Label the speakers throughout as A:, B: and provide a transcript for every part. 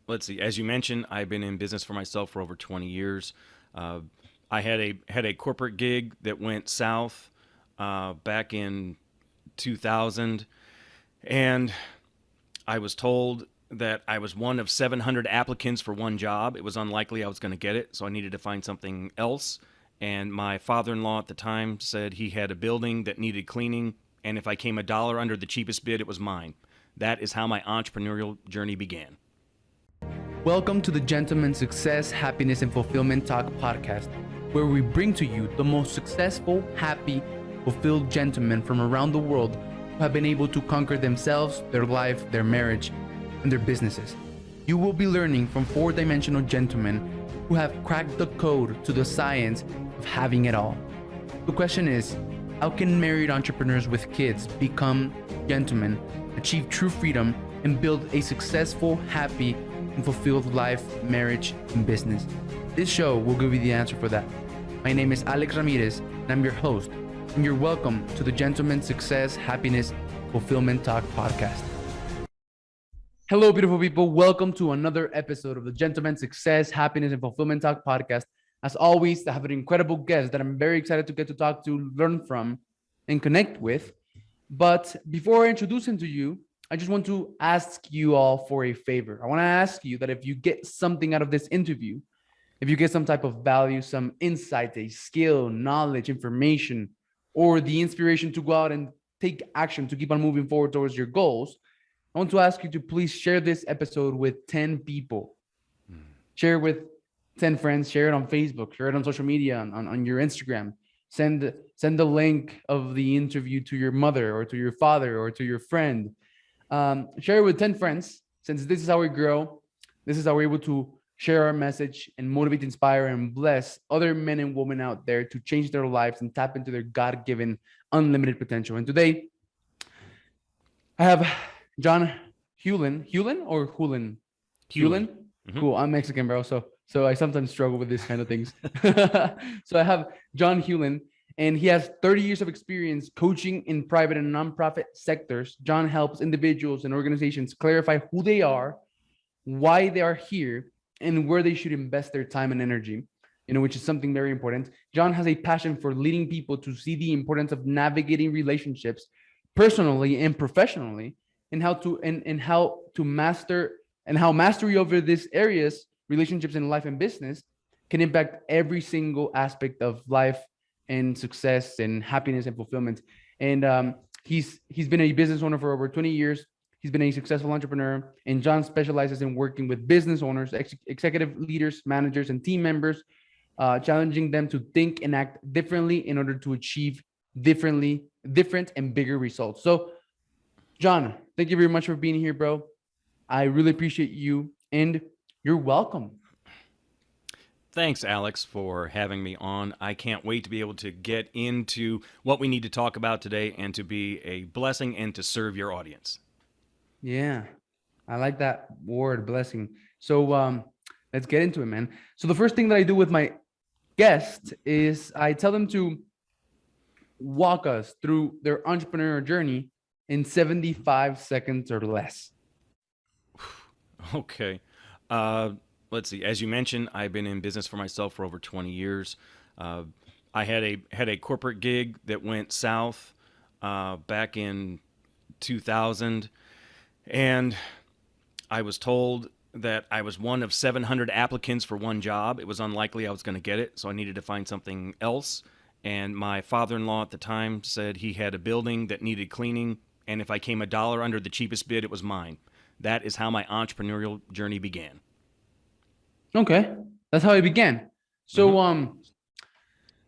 A: let's see. As you mentioned, I've been in business for myself for over 20 years. Uh, I had a corporate gig that went south back in 2000, and I was told that I was one of 700 applicants for one job. It was unlikely I was going to get it, so I needed to find something else. And my father-in-law at the time said he had a building that needed cleaning, and if I came a dollar under the cheapest bid, it was mine. That is how my entrepreneurial journey began.
B: Welcome to the Gentleman Success, Happiness, and Fulfillment Talk podcast, where we bring to you the most successful, happy, fulfilled gentlemen from around the world who have been able to conquer themselves, their life, their marriage, and their businesses. You will be learning from four-dimensional gentlemen who have cracked the code to the science of having it all. The question is, how can married entrepreneurs with kids become gentlemen, achieve true freedom, and build a successful, happy, and fulfilled life, marriage, and business? This show will give you the answer for that. My name is Alex Ramirez, and I'm your host, and you're welcome to the Gentleman Success, Happiness, Fulfillment Talk podcast. Hello, beautiful people. Welcome to another episode of the Gentleman Success, Happiness, and Fulfillment Talk podcast. As always, I have an incredible guest that I'm very excited to get to talk to, learn from, and connect with. But before I introduce him to you, I just want to ask you all for a favor. I want to ask you that if you get something out of this interview, if you get some type of value, some insight, a skill, knowledge, information, or the inspiration to go out and take action to keep on moving forward towards your goals, I want to ask you to please share this episode with 10 people. Share it with 10 friends, share it on Facebook, share it on social media, on your Instagram. Send the link of the interview to your mother or to your father or to your friend. Share it with 10 friends, since this is how we grow. This is how we're able to share our message and motivate, inspire, and bless other men and women out there to change their lives and tap into their God-given unlimited potential. And today, I have John Hulen. Hulen or Hulen?
A: Hulen.
B: Mm-hmm. Cool. I'm Mexican, bro. So I sometimes struggle with this kind of things. So I have John Hulen, and he has 30 years of experience coaching in private and nonprofit sectors. John helps individuals and organizations clarify who they are, why they are here, and where they should invest their time and energy, which is something very important. John has a passion for leading people to see the importance of navigating relationships personally and professionally, and how mastery over these areas, relationships in life and business, can impact every single aspect of life and success and happiness and fulfillment. And he's been a business owner for over 20 years. He's been a successful entrepreneur, and John specializes in working with business owners, executive leaders, managers, and team members, challenging them to think and act differently in order to achieve different and bigger results. So, John, thank you very much for being here, bro. I really appreciate you, and you're welcome.
A: Thanks, Alex, for having me on. I can't wait to be able to get into what we need to talk about today and to be a blessing and to serve your audience.
B: Yeah, I like that word, blessing. So let's get into it, man. So the first thing that I do with my guests is I tell them to walk us through their entrepreneurial journey in 75 seconds or less.
A: Okay. Let's see. As you mentioned, I've been in business for myself for over 20 years. I had a corporate gig that went south back in 2000, and I was told that I was one of 700 applicants for one job. It was unlikely I was going to get it, so I needed to find something else. And my father-in-law at the time said he had a building that needed cleaning, and if I came a dollar under the cheapest bid, it was mine. That is how my entrepreneurial journey began.
B: Okay, that's how it began. So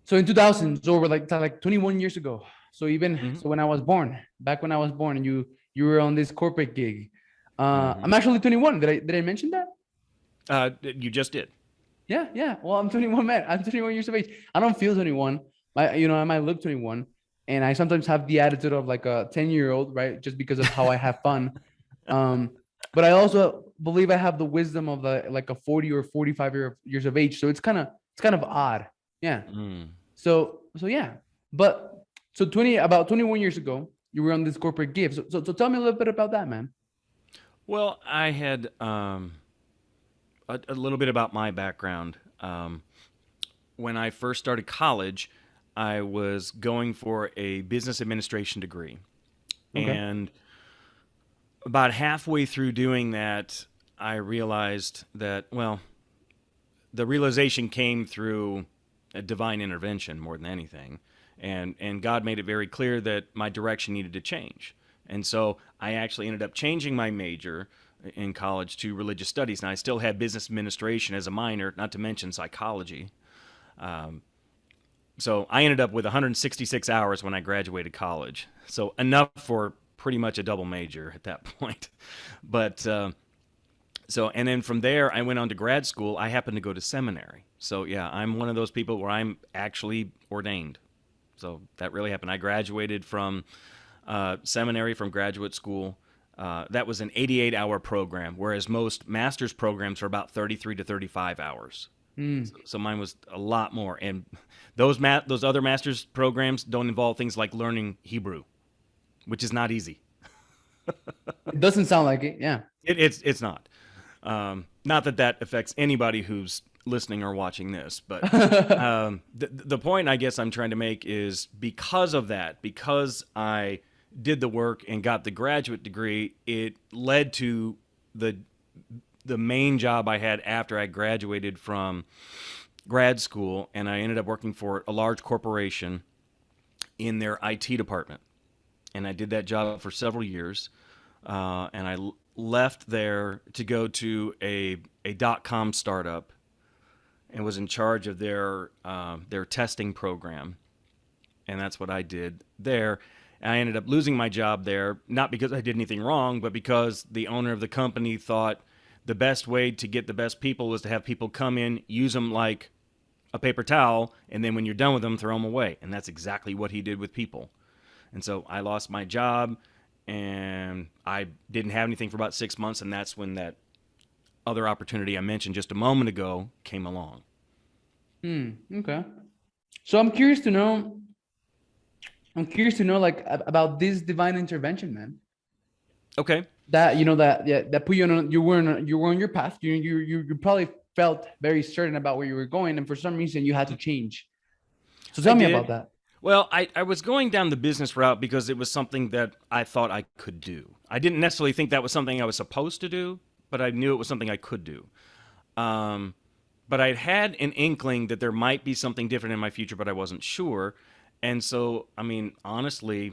B: so in 2000, so we're like 21 years ago. So so when I was born, back when I was born, and you were on this corporate gig. I'm actually 21. Did I mention that?
A: You just did.
B: Yeah. Well, I'm 21, man. I'm 21 years of age. I don't feel 21. I might look 21, and I sometimes have the attitude of like a 10-year-old, right? Just because of how I have fun. But I also believe I have the wisdom of like a 40 or 45 years of age. So it's kind of odd. Yeah. So yeah. But so about 21 years ago, you were on this corporate gig. So tell me a little bit about that, man.
A: Well, I had a little bit about my background. When I first started college, I was going for a business administration degree.
B: Okay.
A: And about halfway through doing that, I realized that, well, the realization came through a divine intervention more than anything. And God made it very clear that my direction needed to change. And so I actually ended up changing my major in college to religious studies. And I still had business administration as a minor, not to mention psychology. So I ended up with 166 hours when I graduated college. So enough for pretty much a double major at that point. But and then from there, I went on to grad school. I happened to go to seminary. So yeah, I'm one of those people where I'm actually ordained. So that really happened. I graduated from seminary, from graduate school. That was an 88-hour program, whereas most master's programs are about 33 to 35 hours.
B: Mm.
A: So mine was a lot more. And those other master's programs don't involve things like learning Hebrew, which is not easy.
B: It doesn't sound like it. Yeah.
A: It's not. Not that that affects anybody who's listening or watching this, but the point I guess I'm trying to make is because of that, because I did the work and got the graduate degree, it led to the main job I had after I graduated from grad school, and I ended up working for a large corporation in their IT department. And I did that job for several years, and I left there to go to a .com startup and was in charge of their testing program, and that's what I did there. And I ended up losing my job there, not because I did anything wrong, but because the owner of the company thought the best way to get the best people was to have people come in, use them like a paper towel, and then when you're done with them, throw them away. And that's exactly what he did with people. And so I lost my job, and I didn't have anything for about 6 months, and that's when that other opportunity I mentioned just a moment ago came along.
B: Okay. So I'm curious to know like about this divine intervention, man.
A: Okay.
B: That that put you on you were on your path. You probably felt very certain about where you were going, and for some reason you had to change. So
A: I
B: tell me about
A: did.
B: that.
A: Well, I was going down the business route because it was something that I thought I could do. I didn't necessarily think that was something I was supposed to do, but I knew it was something I could do. Um, but I'd had an inkling that there might be something different in my future, but I wasn't sure. And so, I mean, honestly,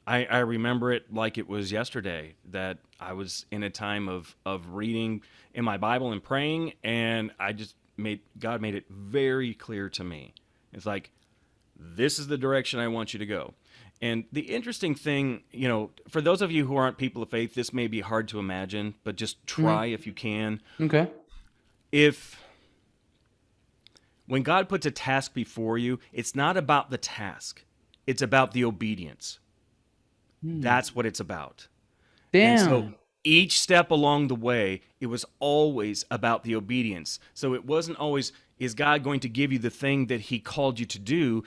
A: I remember it like it was yesterday that I was in a time of reading in my Bible and praying, and God made it very clear to me. It's like, this is the direction I want you to go. And the interesting thing, for those of you who aren't people of faith, this may be hard to imagine, but just try
B: Hmm.
A: if you can.
B: Okay.
A: If When God puts a task before you, it's not about the task, it's about the obedience. That's what it's about. And so
B: Damn.
A: each step along the way, it was always about the obedience. So it wasn't always, is God going to give you the thing that he called you to do?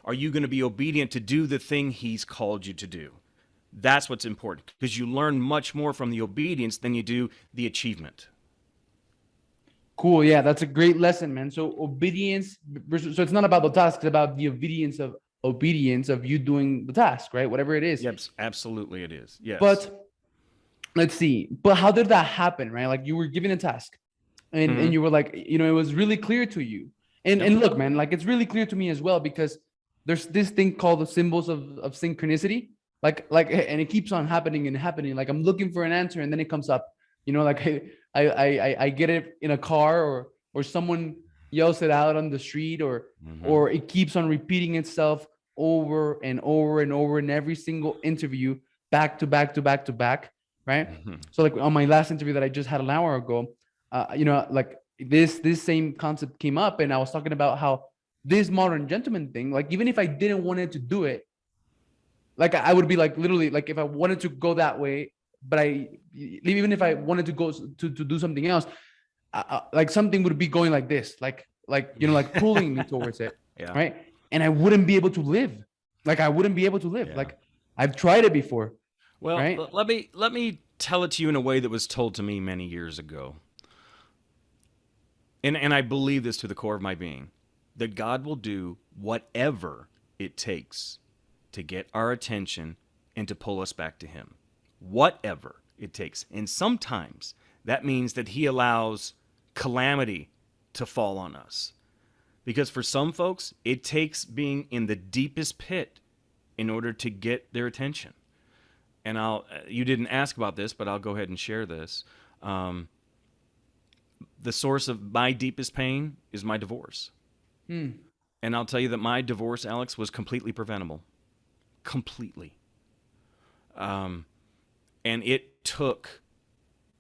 A: Are you going to be obedient to do the thing he's called you to do? That's what's important, because you learn much more from the obedience than you do the achievement.
B: Cool. Yeah, that's a great lesson, man. So obedience so it's not about the task, it's about the obedience of you doing the task, right? Whatever it is.
A: Yes, absolutely it is. Yes.
B: But let's see. But how did that happen, right? Like you were given a task and
A: Hmm.
B: you were like, it was really clear to you. And
A: Yep.
B: and look, man, like it's really clear to me as well because there's this thing called the symbols of synchronicity. Like and it keeps on happening and happening. Like I'm looking for an answer and then it comes up. Like I get it in a car or someone yells it out on the street
A: Hmm.
B: or it keeps on repeating itself over and over and over in every single interview back to back to back to back, right?
A: Hmm.
B: So like on my last interview that I just had an hour ago, like this same concept came up, and I was talking about how this modern gentleman thing, like even if I didn't wanted to do it, like I would be like literally like if I wanted to go that way, but even if I wanted to go to do something else, like something would be going like this, like pulling me towards it,
A: Yeah.
B: right? And I wouldn't be able to live. Like I wouldn't be able to live.
A: Yeah.
B: Like I've tried it before,
A: Well,
B: right?
A: let me tell it to you in a way that was told to me many years ago. and I believe this to the core of my being, that God will do whatever it takes to get our attention and to pull us back to Him. Whatever it takes. And sometimes that means that He allows calamity to fall on us. Because for some folks, it takes being in the deepest pit in order to get their attention. And you didn't ask about this, but I'll go ahead and share this. The source of my deepest pain is my divorce. And I'll tell you that my divorce, Alex, was completely preventable. Completely. And it took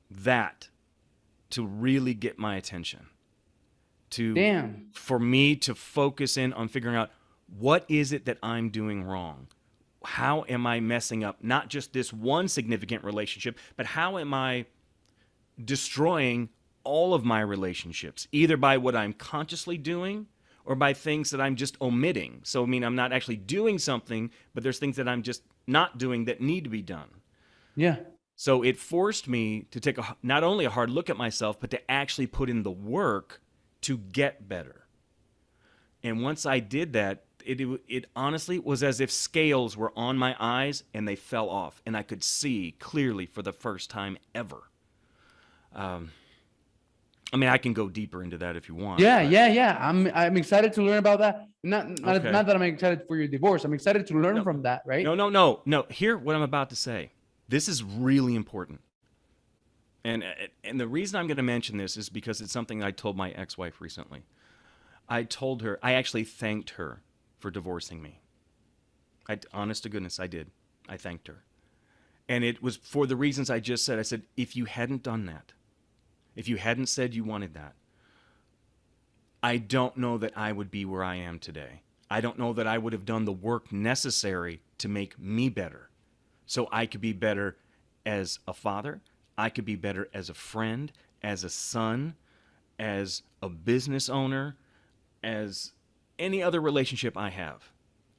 A: that to really get my attention. For me to focus in on figuring out, what is it that I'm doing wrong? How am I messing up not just this one significant relationship, but how am I destroying all of my relationships, either by what I'm consciously doing or by things that I'm just omitting. So, I mean, I'm not actually doing something, but there's things that I'm just not doing that need to be done.
B: Yeah.
A: So it forced me to take not only a hard look at myself, but to actually put in the work to get better. And once I did that, it honestly was as if scales were on my eyes and they fell off, and I could see clearly for the first time ever. I mean, I can go deeper into that if you want.
B: Yeah. I'm excited to learn about that. Not
A: Okay.
B: that I'm excited for your divorce. I'm excited to learn from that, right?
A: No. Hear what I'm about to say. This is really important. And the reason I'm going to mention this is because it's something I told my ex-wife recently. I told her, I actually thanked her for divorcing me. Honest to goodness, I did. I thanked her. And it was for the reasons I just said. I said, if you hadn't done that, if you hadn't said you wanted that, I don't know that I would be where I am today. I don't know that I would have done the work necessary to make me better. So I could be better as a father. I could be better as a friend, as a son, as a business owner, as any other relationship I have.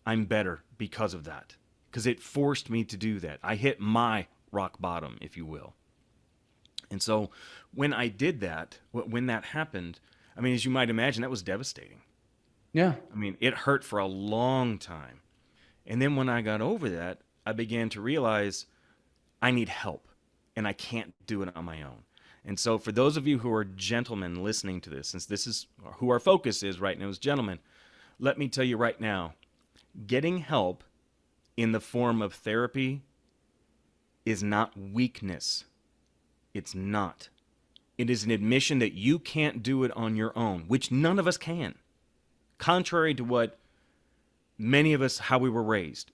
A: I'm better because of that. Because it forced me to do that. I hit my rock bottom, if you will. And so when I did that, when that happened, I mean, as you might imagine, that was devastating.
B: Yeah.
A: I mean, it hurt for a long time. And then when I got over that, I began to realize I need help, and I can't do it on my own. And so for those of you who are gentlemen listening to this, since this is who our focus is right now is gentlemen, let me tell you right now, getting help in the form of therapy is not weakness. It's not. It is an admission that you can't do it on your own, which none of us can. Contrary to what many of us, how we were raised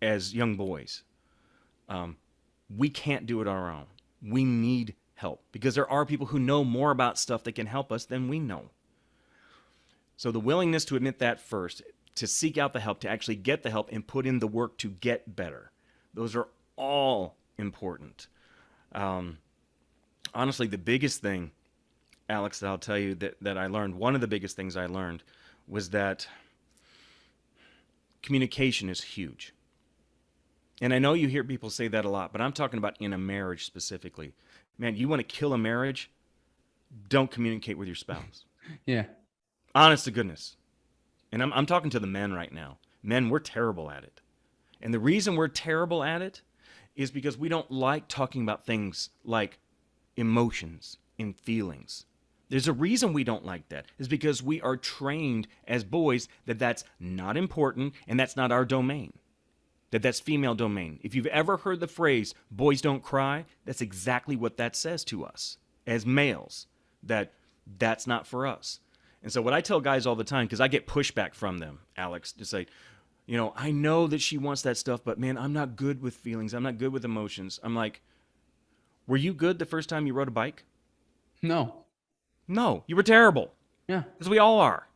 A: as young boys, we can't do it on our own. We need help because there are people who know more about stuff that can help us than we know. So the willingness to admit that first, to seek out the help, to actually get the help and put in the work to get better, those are all important. Honestly, the biggest thing, Alex, that I'll tell you that I learned, one of the biggest things I learned was that communication is huge. And I know you hear people say that a lot, but I'm talking about in a marriage specifically. Man, you want to kill a marriage? Don't communicate with your spouse.
B: Yeah.
A: Honest to goodness. And I'm talking to the men right now. Men, we're terrible at it. And the reason we're terrible at it is because we don't like talking about things like emotions and feelings. There's a reason we don't like that. It's because we are trained as boys that that's not important and that's not our domain. That's female domain. If you've ever heard the phrase, boys don't cry, that's exactly what that says to us as males, that's not for us. And so what I tell guys all the time, because I get pushback from them, Alex, to say, I know that she wants that stuff, but man, I'm not good with feelings. I'm not good with emotions. I'm like, were you good the first time you rode a bike?
B: No,
A: you were terrible.
B: Yeah.
A: Because we all are.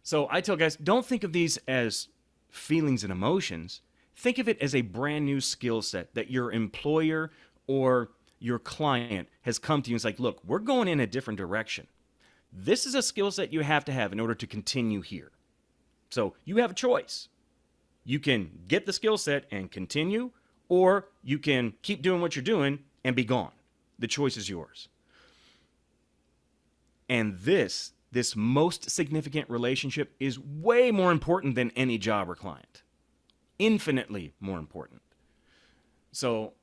A: So I tell guys, don't think of these as feelings and emotions. Think of it as a brand new skill set that your employer or your client has come to you and it's like, look, we're going in a different direction. This is a skill set you have to have in order to continue here. So you have a choice. You can get the skill set and continue, or you can keep doing what you're doing and be gone. The choice is yours. And this most significant relationship is way more important than any job or client. Infinitely more important. So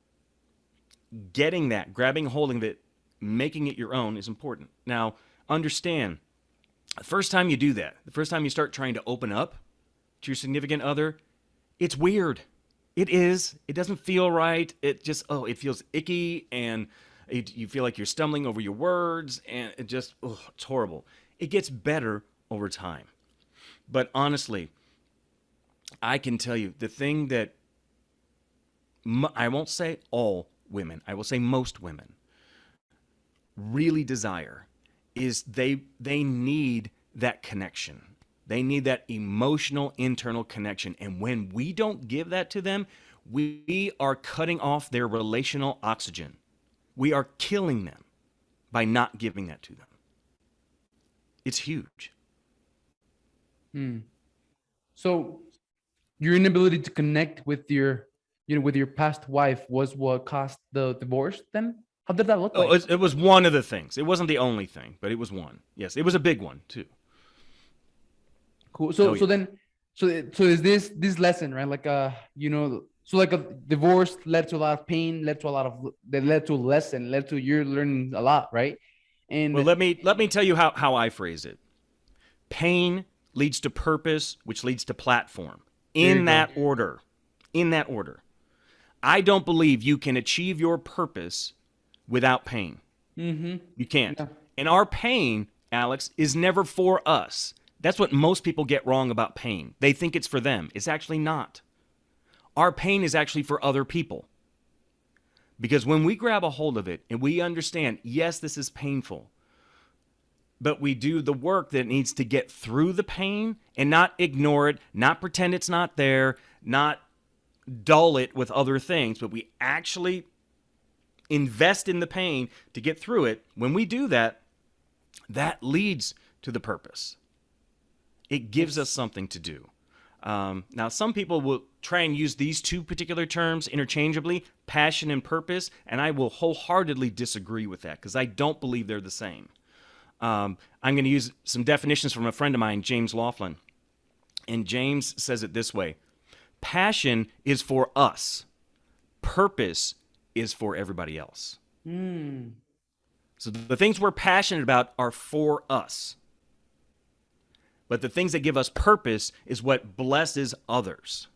A: getting that, grabbing hold of it, making it your own is important. Now, understand, the first time you do that, the first time you start trying to open up to your significant other, it's weird. It is. It doesn't feel right. It just, it feels icky, and you feel like you're stumbling over your words, and it just, it's horrible. It gets better over time. But honestly, I can tell you the thing that I won't say all women, I will say most women really desire is they need that connection. They need that emotional internal connection. And when we don't give that to them, we are cutting off their relational oxygen. We are killing them by not giving that to them. It's huge.
B: So your inability to connect with your, with your past wife was what caused the divorce then? How did that look like?
A: It was one of the things. It wasn't the only thing, but it was one. Yes, it was a big one too.
B: Cool. So
A: yeah.
B: so is this lesson, right? Like so like a divorce led to a lot of pain, led to a lesson, led to you're learning a lot, right? And
A: well, let me tell you how I phrase it. Pain leads to purpose, which leads to platform. In that order. In that order. I don't believe you can achieve your purpose without pain. You can't. Yeah. And our pain, Alex, is never for us. That's what most people get wrong about pain. They think it's for them. It's actually not. Our pain is actually for other people. Because when we grab a hold of it and we understand, yes, this is painful, but we do the work that needs to get through the pain and not ignore it, not pretend it's not there, not dull it with other things, but we actually invest in the pain to get through it. When we do that, that leads to the purpose. It gives us something to do. Now, some people will try and use these two particular terms interchangeably, passion and purpose, and I will wholeheartedly disagree with that because I don't believe they're the same. I'm going to use some definitions from a friend of mine, James Laughlin. And James says it this way. Passion is for us. Purpose is for everybody else. So the things we're passionate about are for us. But the things that give us purpose is what blesses others.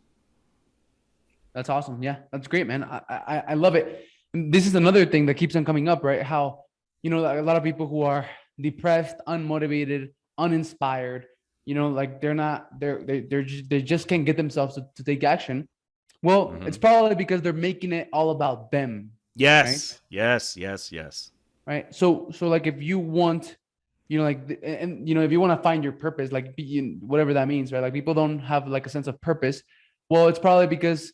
B: That's awesome. Yeah, that's great, man. I love it. This is another thing that keeps on coming up, right? How, a lot of people who are depressed, unmotivated, uninspired, like they just can't get themselves to take action. Well, it's probably because they're making it all about them.
A: Yes.
B: Right?
A: Yes.
B: Right. So like if you want, if you want to find your purpose, like whatever that means, right? Like people don't have like a sense of purpose. Well, it's probably because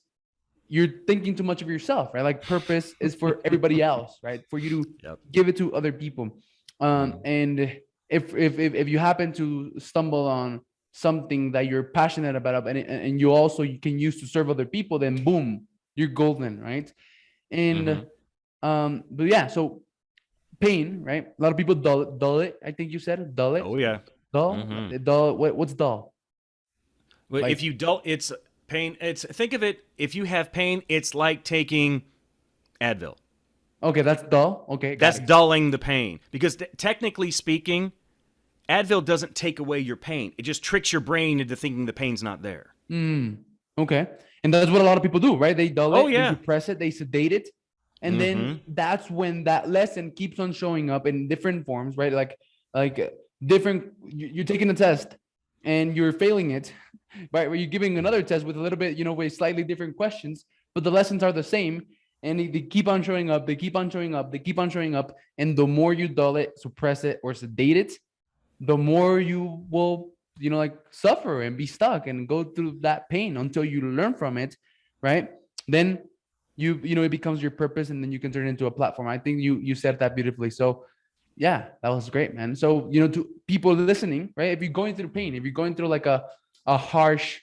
B: you're thinking too much of yourself, right? Like purpose is for everybody else, right? For you to give it to other people. And if you happen to stumble on something that you're passionate about and you can use to serve other people, then boom, you're golden, right? And but yeah, so pain, right? A lot of people dull it. I think you said dull it.
A: Oh yeah.
B: Dull. What's dull?
A: Well, like, if you dull, it's pain. Think of it. If you have pain, it's like taking Advil.
B: Okay, that's dull. Okay,
A: that's dulling the pain because technically speaking, Advil doesn't take away your pain. It just tricks your brain into thinking the pain's not there.
B: Okay, and that's what a lot of people do, right? They dull it,
A: they
B: suppress it, they sedate it. And then that's when that lesson keeps on showing up in different forms, right? Like different, you're taking a test and you're failing it, right? Where you're giving another test with a little bit, with slightly different questions, but the lessons are the same. And they keep on showing up, they keep on showing up, they keep on showing up. And the more you dull it, suppress it, or sedate it, the more you will, like suffer and be stuck and go through that pain until you learn from it, right? Then it becomes your purpose, and then you can turn it into a platform. I think you said that beautifully. So yeah, that was great, man. So, to people listening, right? If you're going through pain, if you're going through like a harsh,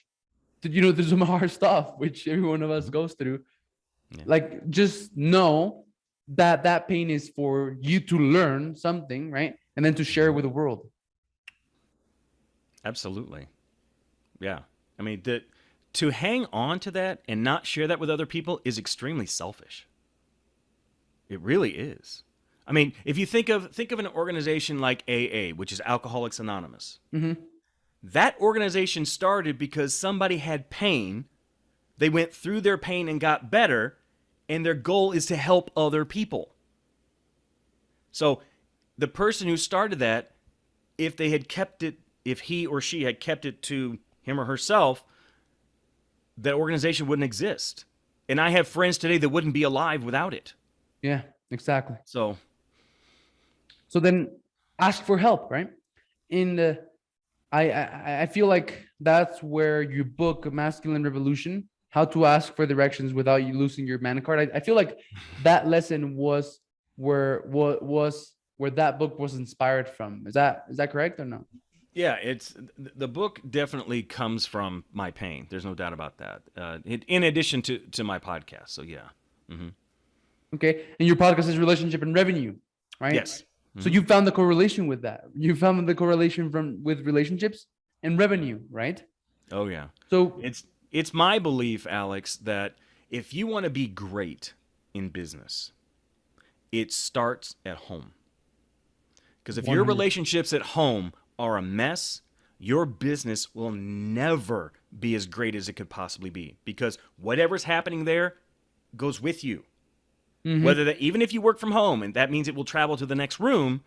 B: there's some harsh stuff, which every one of us goes through. Yeah. Like, just know that pain is for you to learn something, right? and then to share it with the world.
A: Absolutely. Yeah. I mean, to hang on to that and not share that with other people is extremely selfish. It really is. I mean, if you think of an organization like AA, which is Alcoholics Anonymous.
B: Mm-hmm.
A: That organization started because somebody had pain. They went through their pain and got better, and their goal is to help other people. So, the person who started that, if they had kept it, if he or she had kept it to him or herself, that organization wouldn't exist. And I have friends today that wouldn't be alive without it.
B: Yeah, exactly.
A: So,
B: So then ask for help, right? In the I feel like that's where your book Masculine Revolution, how to ask for directions without you losing your man card. I feel like that lesson was where that book was inspired from. Is that correct or no?
A: yeah, it's the book definitely comes from my pain. There's no doubt about that. In addition to my podcast. So, yeah. Hmm.
B: Okay. And your podcast is relationship and revenue, right?
A: Yes.
B: So
A: Hmm.
B: you found the correlation with that. You found the correlation from with relationships and revenue, right?
A: Oh, yeah.
B: So
A: It's my belief, Alex, that if you want to be great in business, it starts at home. Because if your
B: 100.
A: relationships at home are a mess, your business will never be as great as it could possibly be. Because whatever's happening there goes with you.
B: Mm-hmm.
A: Whether that, even if you work from home, and that means it will travel to the next room,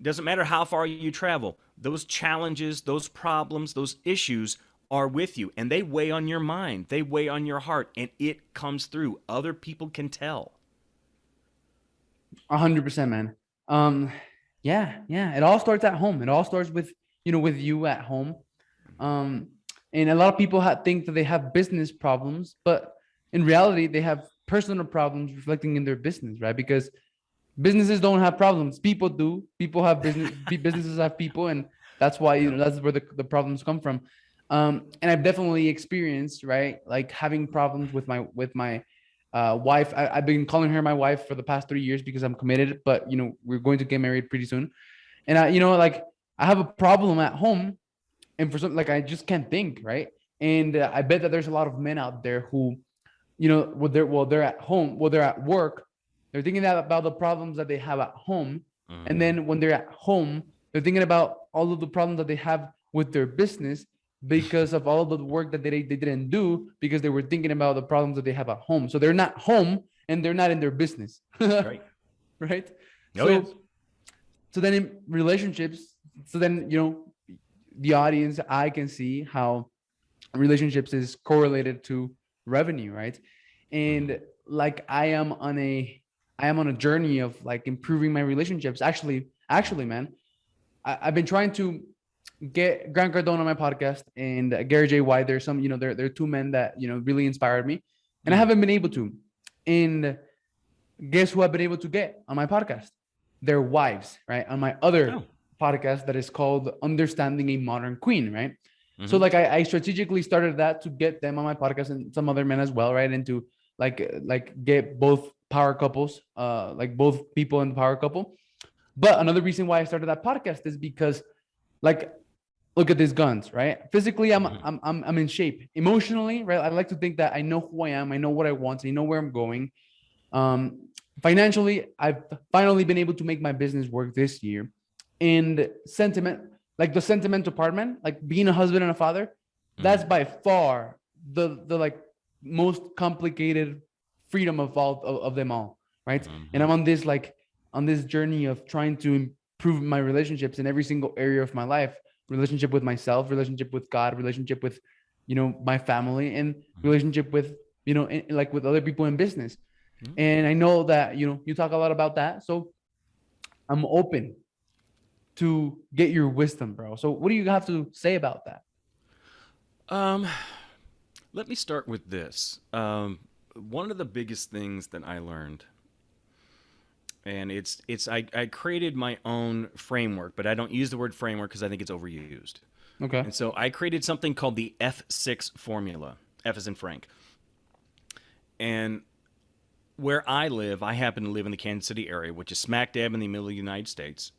A: doesn't matter how far you travel. Those challenges, those problems, those issues are with you, and they weigh on your mind. They weigh on your heart, and it comes through. Other people can tell.
B: 100%, man. Um, yeah, yeah. It all starts at home. It all starts with with you at home. Um, and a lot of people think that they have business problems, but in reality, they have personal problems reflecting in their business, right? Because businesses don't have problems. People do. People have businesses have people, and that's why
A: Yep.
B: that's where the problems come from. And I've definitely experienced, right, like having problems with my wife. I've been calling her my wife for the past 3 years because I'm committed, but we're going to get married pretty soon. And like I have a problem at home, and for something like I just can't think, right? And I bet that there's a lot of men out there who they're at home, they're at work, they're thinking that about the problems that they have at home, and
A: Hmm.
B: then when they're at home, they're thinking about all of the problems that they have with their business because of all of the work that they didn't do because they were thinking about the problems that they have at home. So they're not home and they're not in their business,
A: Right.
B: right?
A: Oh, yes.
B: So so then in relationships, so then the audience, I can see how relationships is correlated to revenue, right?
A: Hmm.
B: And like I am on a journey of like improving my relationships. Actually, man, I've been trying to get Grant Cardone on my podcast and Gary J. White. There's some, there are two men that really inspired me, and I
A: Hmm.
B: haven't been able to. And guess who I've been able to get on my podcast? Their wives, right? On my other
A: Oh.
B: podcast that is called Understanding a Modern Queen, right? So
A: Hmm.
B: like I strategically started that to get them on my podcast and some other men as well, right? And to like get both power couples, like both people in the power couple. But another reason why I started that podcast is because like look at these guns, right? Physically, I'm
A: Hmm.
B: I'm I'm I'm in shape. Emotionally, right? I like to think that I know who I am, I know what I want, I know where I'm going. Financially, I've finally been able to make my business work this year. And sentiment, like the sentiment department, like being a husband and a father,
A: Hmm.
B: that's by far the like most complicated freedom of all of them all, right? And
A: Hmm.
B: I'm on this journey of trying to improve my relationships in every single area of my life, relationship with myself, relationship with God, relationship with my family, and relationship with like with other people in business.
A: Hmm.
B: And I know that you talk a lot about that, so I'm open to get your wisdom, bro. So what do you have to say about that?
A: Um, Let me start with this. One of the biggest things that I learned, and I created my own framework, but I don't use the word framework because I think it's overused.
B: Okay.
A: And so I created something called the F6 formula. F is in Frank. And where I live, I happen to live in the Kansas City area, which is smack dab in the middle of the United States.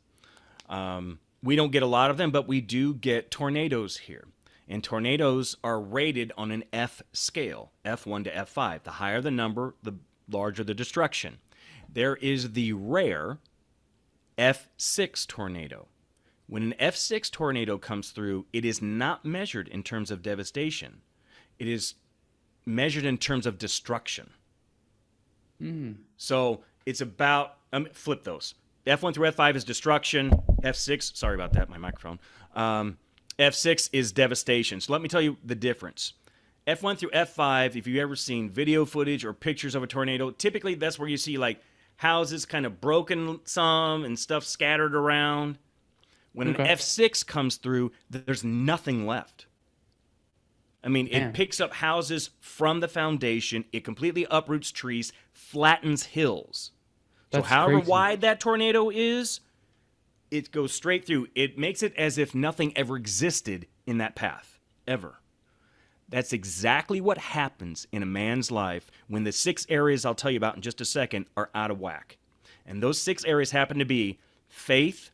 A: We don't get a lot of them, but we do get tornadoes here. And tornadoes are rated on an F scale, F1 to F5. The higher the number, the larger the destruction. There is the rare F6 tornado. When an F6 tornado comes through, it is not measured in terms of devastation. It is measured in terms of destruction. So it's about, flip those. F1 through F5 is destruction. F6, sorry about that, my microphone. F6 is devastation. So let me tell you the difference. F1 through F5, if you've ever seen video footage or pictures of a tornado, typically that's where you see like houses kind of broken some and stuff scattered around. When an F6 comes through, there's nothing left. I mean, it picks up houses from the foundation. It completely uproots trees, flattens hills. So however wide that tornado is, it goes straight through. It makes it as if nothing ever existed in that path, ever. That's exactly what happens in a man's life when the 6 areas I'll tell you about in just a second are out of whack. And those 6 areas happen to be faith,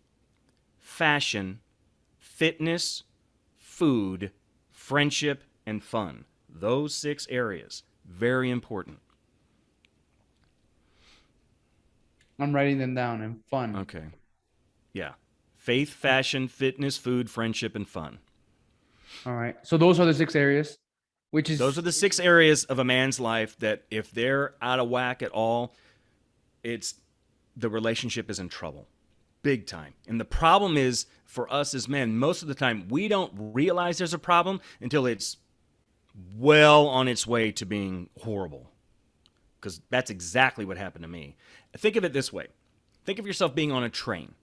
A: fashion, fitness, food, friendship, and fun. Those 6 areas, very important.
B: I'm writing them down. And fun.
A: Okay. Yeah. Faith, fashion, fitness, food, friendship, and fun.
B: All right. So those are the 6 areas,
A: those are the 6 areas of a man's life that if they're out of whack at all, the relationship is in trouble. Big time. And the problem is, for us as men, most of the time, we don't realize there's a problem until it's well on its way to being horrible. Because that's exactly what happened to me. Think of it this way. Think of yourself being on a train.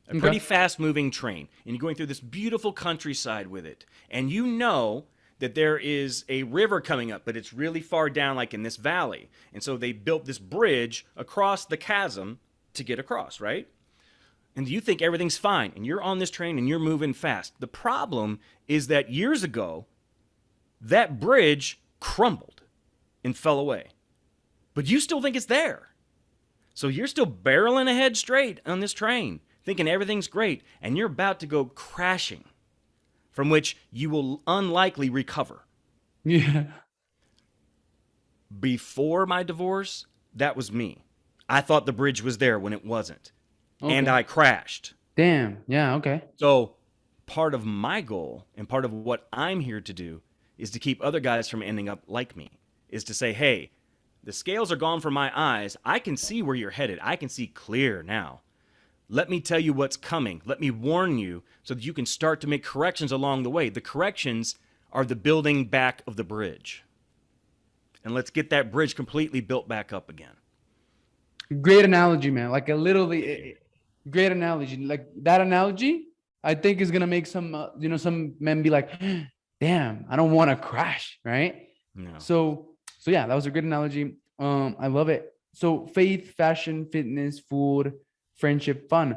A: A pretty fast-moving train. And you're going through this beautiful countryside with it. And you know that there is a river coming up, but it's really far down, like in this valley. And so they built this bridge across the chasm to get across, right? And you think everything's fine, and you're on this train, and you're moving fast. The problem is that years ago, that bridge crumbled and fell away. But you still think it's there. So you're still barreling ahead straight on this train, thinking everything's great, and you're about to go crashing, from which you will unlikely recover.
B: Yeah.
A: Before my divorce, that was me. I thought the bridge was there when it wasn't. And I crashed.
B: Damn. Yeah, okay.
A: So part of my goal and part of what I'm here to do is to keep other guys from ending up like me, is to say, hey, the scales are gone from my eyes. I can see where you're headed. I can see clear now. Let me tell you what's coming. Let me warn you so that you can start to make corrections along the way. The corrections are the building back of the bridge. And let's get that bridge completely built back up again.
B: Great analogy, man. Like great analogy. Like that analogy, I think is going to make some men be like, damn, I don't want to crash. Right.
A: No.
B: So yeah, that was a good analogy. I love it. So faith, fashion, fitness, food, friendship, fun.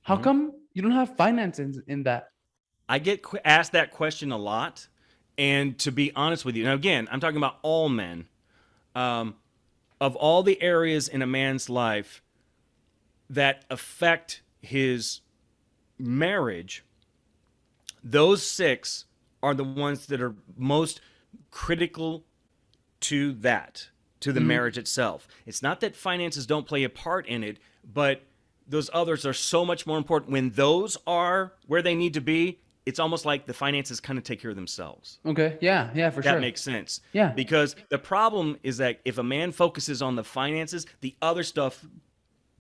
B: How come you don't have finances in that?
A: I get asked that question a lot. And to be honest with you, now again, I'm talking about all men. Of all the areas in a man's life that affect his marriage, those 6 are the ones that are most critical to the marriage itself. It's not that finances don't play a part in it, but those others are so much more important. When those are where they need to be, it's almost like the finances kind of take care of themselves.
B: Okay. Yeah, for sure.
A: That makes sense.
B: Yeah.
A: Because the problem is that if a man focuses on the finances, the other stuff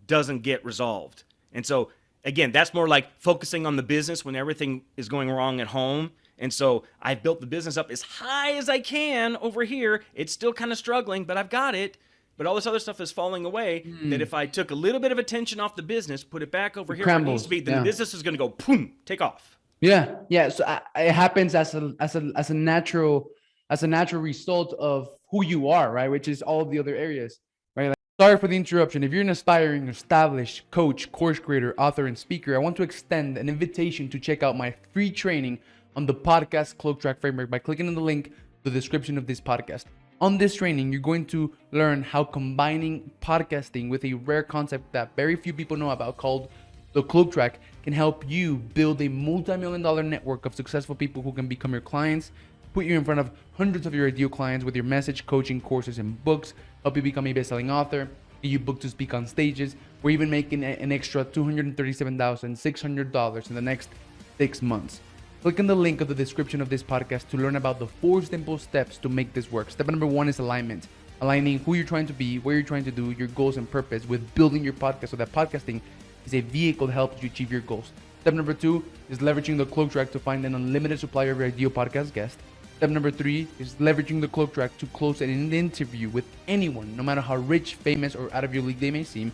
A: doesn't get resolved. And so, again, that's more like focusing on the business when everything is going wrong at home. And so I've built the business up as high as I can over here. It's still kind of struggling, but I've got it. But all this other stuff is falling away. That if I took a little bit of attention off the business, put it back over here where it needs to be, then the business is going to go, boom, take off.
B: Yeah. So it happens as a natural result of who you are, right? Which is all of the other areas, right? Like, sorry for the interruption. If you're an aspiring, established coach, course creator, author, and speaker, I want to extend an invitation to check out my free training on the podcast Cloak Track Framework by clicking on the link in the description of this podcast. On this training, you're going to learn how combining podcasting with a rare concept that very few people know about called The Cloak Track can help you build a multi-million-dollar network of successful people who can become your clients, put you in front of hundreds of your ideal clients with your message, coaching, courses, and books, help you become a best-selling author, get you booked to speak on stages, or even making an extra $237,600 in the next 6 months. Click on the link of the description of this podcast to learn about the 4 simple steps to make this work. Step number 1 is alignment. Aligning who you're trying to be, what you're trying to do, your goals and purpose with building your podcast so that podcasting is a vehicle to help you achieve your goals. Step number 2 is leveraging the Cloak Track to find an unlimited supply of your ideal podcast guest. Step number 3 is leveraging the Cloak Track to close an interview with anyone, no matter how rich, famous, or out of your league they may seem.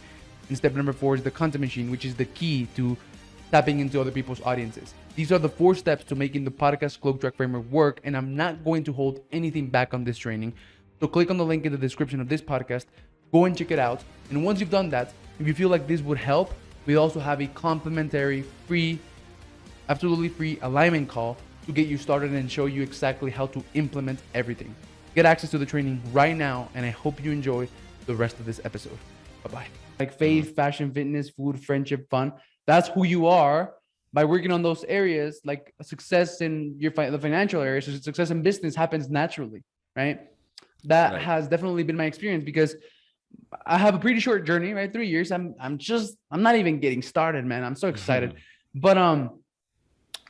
B: And step number 4 is the content machine, which is the key to tapping into other people's audiences. These are the 4 steps to making the podcast Cloak Track framework work, and I'm not going to hold anything back on this training. So click on the link in the description of this podcast, go and check it out. And once you've done that, if you feel like this would help, we also have a complimentary, free, absolutely free alignment call to get you started and show you exactly how to implement everything. Get access to the training right now, and I hope you enjoy the rest of this episode. Bye-bye. Like faith, fashion, fitness, food, friendship, fun. That's who you are by working on those areas. Like success in the financial areas, so success in business happens naturally, right? That has definitely been my experience because I have a pretty short journey, right? 3 years. I'm not even getting started, man. I'm so excited. But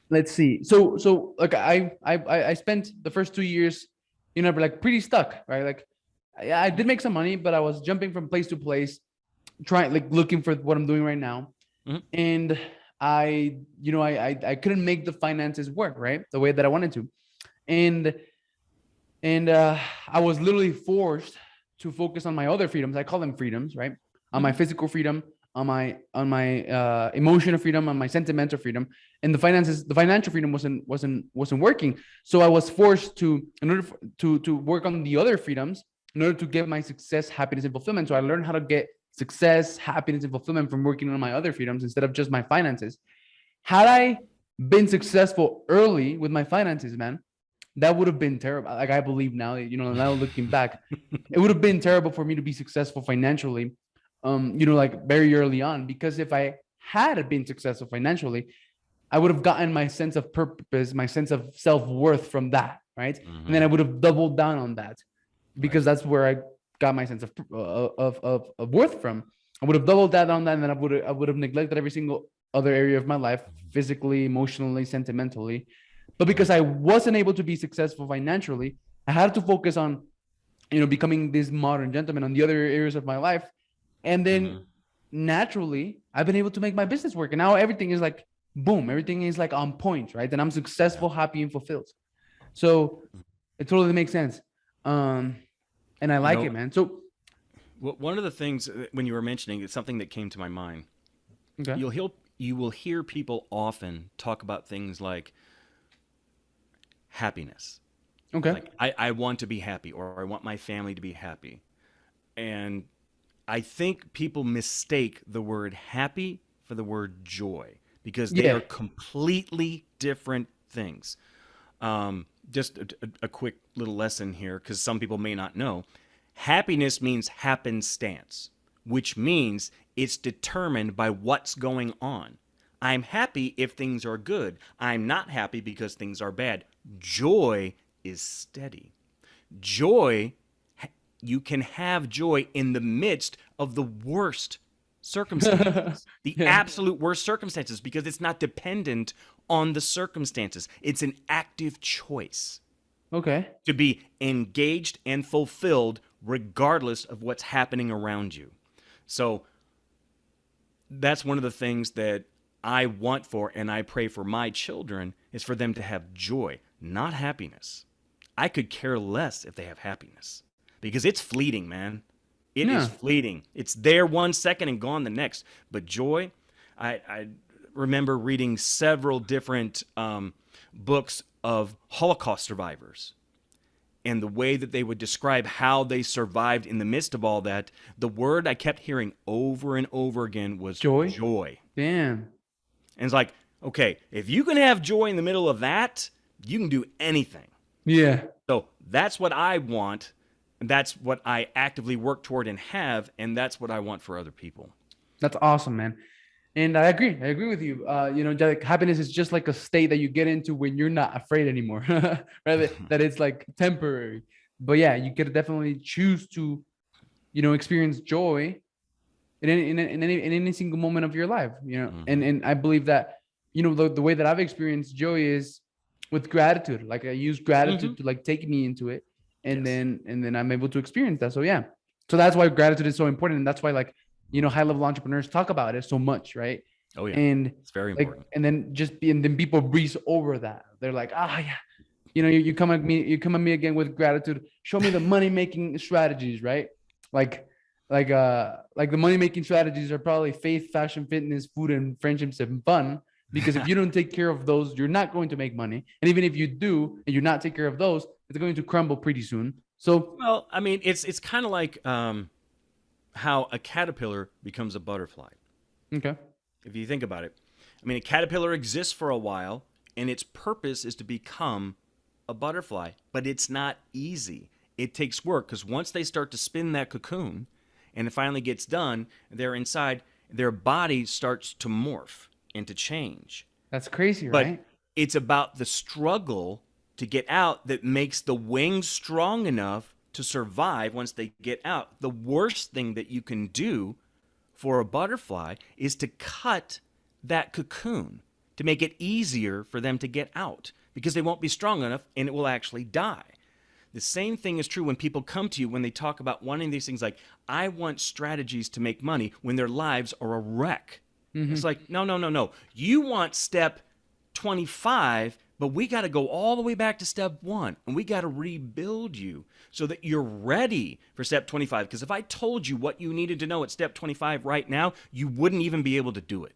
B: let's see. So like I spent the first 2 years, like pretty stuck, right? Like I did make some money, but I was jumping from place to place, looking for what I'm doing right now. And I couldn't make the finances work, right? The way that I wanted to. And I was literally forced to focus on my other freedoms. I call them freedoms, right? On my physical freedom, on my emotional freedom, on my sentimental freedom, and the financial freedom wasn't working. So I was forced to, in order to work on the other freedoms, in order to get my success, happiness, and fulfillment. So I learned how to get success, happiness, and fulfillment from working on my other freedoms instead of just my finances. Had I been successful early with my finances, man, that would have been terrible. Like I believe now, now looking back, it would have been terrible for me to be successful financially, like very early on, because if I had been successful financially, I would have gotten my sense of purpose, my sense of self-worth from that, right? And then I would have doubled down on that because that's where I got my sense of worth from. I would have doubled that on that, and then I would have neglected every single other area of my life, physically, emotionally, sentimentally. But because I wasn't able to be successful financially, I had to focus on, becoming this modern gentleman on the other areas of my life. And then naturally, I've been able to make my business work. And now everything is like, boom, everything is like on point, right? And I'm successful, happy, and fulfilled. So it totally makes sense. And I like it, man. So
A: one of the things when you were mentioning, it's something that came to my mind. Okay. You will hear people often talk about things like happiness.
B: Okay.
A: Like I want to be happy, or I want my family to be happy. And I think people mistake the word happy for the word joy because they are completely different things. Just a quick little lesson here, because some people may not know. Happiness means happenstance, which means it's determined by what's going on. I'm happy if things are good. I'm not happy because things are bad. Joy is steady. Joy, you can have joy in the midst of the worst circumstances, the absolute worst circumstances, because it's not dependent on the circumstances. It's an active choice.
B: Okay.
A: To be engaged and fulfilled regardless of what's happening around you. So that's one of the things that I want for and I pray for my children is for them to have joy, not happiness. I could care less if they have happiness because it's fleeting, man. It is fleeting. It's there 1 second and gone the next. But joy, I remember reading several different books of Holocaust survivors and the way that they would describe how they survived in the midst of all that. The word I kept hearing over and over again was joy.
B: Damn.
A: And it's like, okay, if you can have joy in the middle of that, you can do anything.
B: Yeah.
A: So that's what I want. And that's what I actively work toward and have. And that's what I want for other people.
B: That's awesome, man. And I agree. I agree with you. Like happiness is just like a state that you get into when you're not afraid anymore, right? That it's like temporary. But yeah, you could definitely choose to, experience joy in any single moment of your life, and
A: Hmm.
B: and I believe that, the way that I've experienced joy is with gratitude. Like I use
A: Hmm.
B: gratitude to like take me into it, and
A: Yes.
B: then I'm able to experience that. So yeah, so that's why gratitude is so important, and that's why, like, high level entrepreneurs talk about it so much, right?
A: Oh yeah.
B: And
A: It's very
B: like,
A: important.
B: and then and then people breeze over that. They're like, yeah, you come at me again with gratitude. Show me the money making strategies, right? Like, like the money making strategies are probably faith, fashion, fitness, food, and friendships and fun. Because if you don't take care of those, you're not going to make money. And even if you do, and you're not take care of those, it's going to crumble pretty soon. So
A: Well, I mean, it's kind of like how a caterpillar becomes a butterfly.
B: okay,
A: If you think about it, I mean, a caterpillar exists for a while, and its purpose is to become a butterfly, but it's not easy. It takes work because once they start to spin that cocoon and it finally gets done, they're inside, their body starts to morph and to change.
B: that's crazy,
A: But
B: right?
A: it's about the struggle to get out that makes the wings strong enough to survive once they get out. The worst thing that you can do for a butterfly is to cut that cocoon to make it easier for them to get out because they won't be strong enough and it will actually die. The same thing is true when people come to you when they talk about wanting these things like, I want strategies to make money when their lives are a wreck. It's
B: Mm-hmm.
A: like, no, no, no, no. You want step 25, but we got to go all the way back to step one and we got to rebuild you so that you're ready for step 25. Because if I told you what you needed to know at step 25 right now, you wouldn't even be able to do it.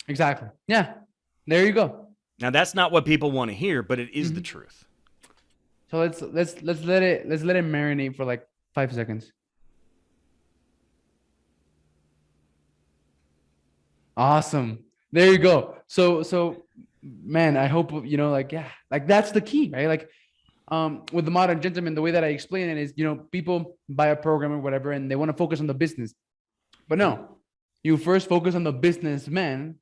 B: Exactly. Yeah. There you go.
A: Now, that's not what people want to hear, but it is the
B: Mm-hmm.
A: truth.
B: So let's let it marinate for like 5 seconds. Awesome. There you go. So man, I hope, like, yeah, like that's the key, right? Like, with the modern gentleman, the way that I explain it is, people buy a program or whatever and they want to focus on the business. But no, you first focus on the businessman,